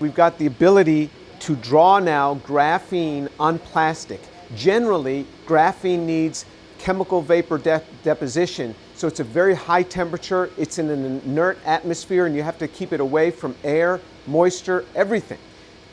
We've got the ability to draw now graphene on plastic. Generally, graphene needs chemical vapor deposition, so it's a very high temperature, it's in an inert atmosphere, and you have to keep it away from air, moisture, everything.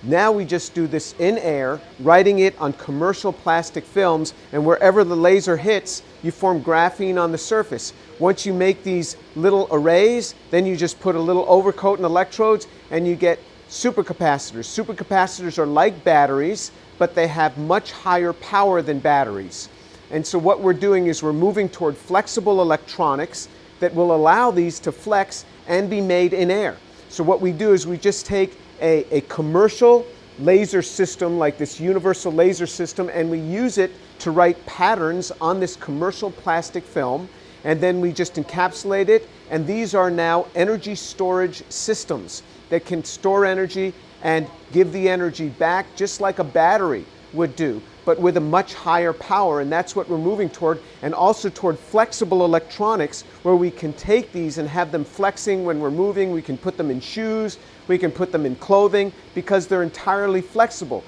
Now we just do this in air, writing it on commercial plastic films, and wherever the laser hits, you form graphene on the surface. Once you make these little arrays, then you just put a little overcoat and electrodes, and you get supercapacitors. Supercapacitors are like batteries, but they have much higher power than batteries. And so what we're doing is we're moving toward flexible electronics that will allow these to flex and be made in air. So what we do is we just take a commercial laser system like this universal laser system, and we use it to write patterns on this commercial plastic film, and then we just encapsulate it, and these are now energy storage systems that can store energy and give the energy back just like a battery would do, but with a much higher power, and that's what we're moving toward, and also toward flexible electronics where we can take these and have them flexing when we're moving. We can put them in shoes, we can put them in clothing because they're entirely flexible.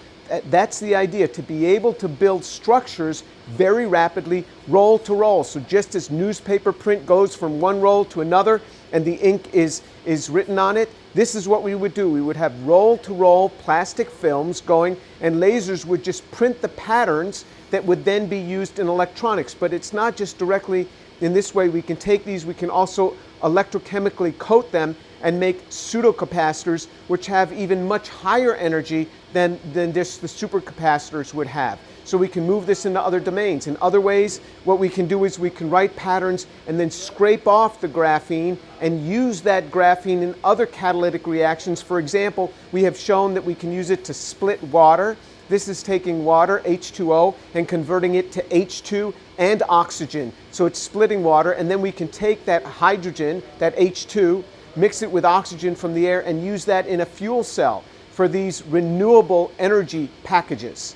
That's the idea, to be able to build structures very rapidly, roll to roll. So just as newspaper print goes from one roll to another and the ink is written on it, this is what we would do. We would have roll-to-roll plastic films going, and lasers would just print the patterns that would then be used in electronics. But it's not just directly in this way. We can take these, we can also electrochemically coat them and make pseudocapacitors, which have even much higher energy than just the supercapacitors would have. So we can move this into other domains. In other ways, what we can do is we can write patterns and then scrape off the graphene and use that graphene in other catalytic reactions. For example, we have shown that we can use it to split water. This is taking water, H2O, and converting it to H2 and oxygen. So it's splitting water, and then we can take that hydrogen, that H2, mix it with oxygen from the air, and use that in a fuel cell for these renewable energy packages.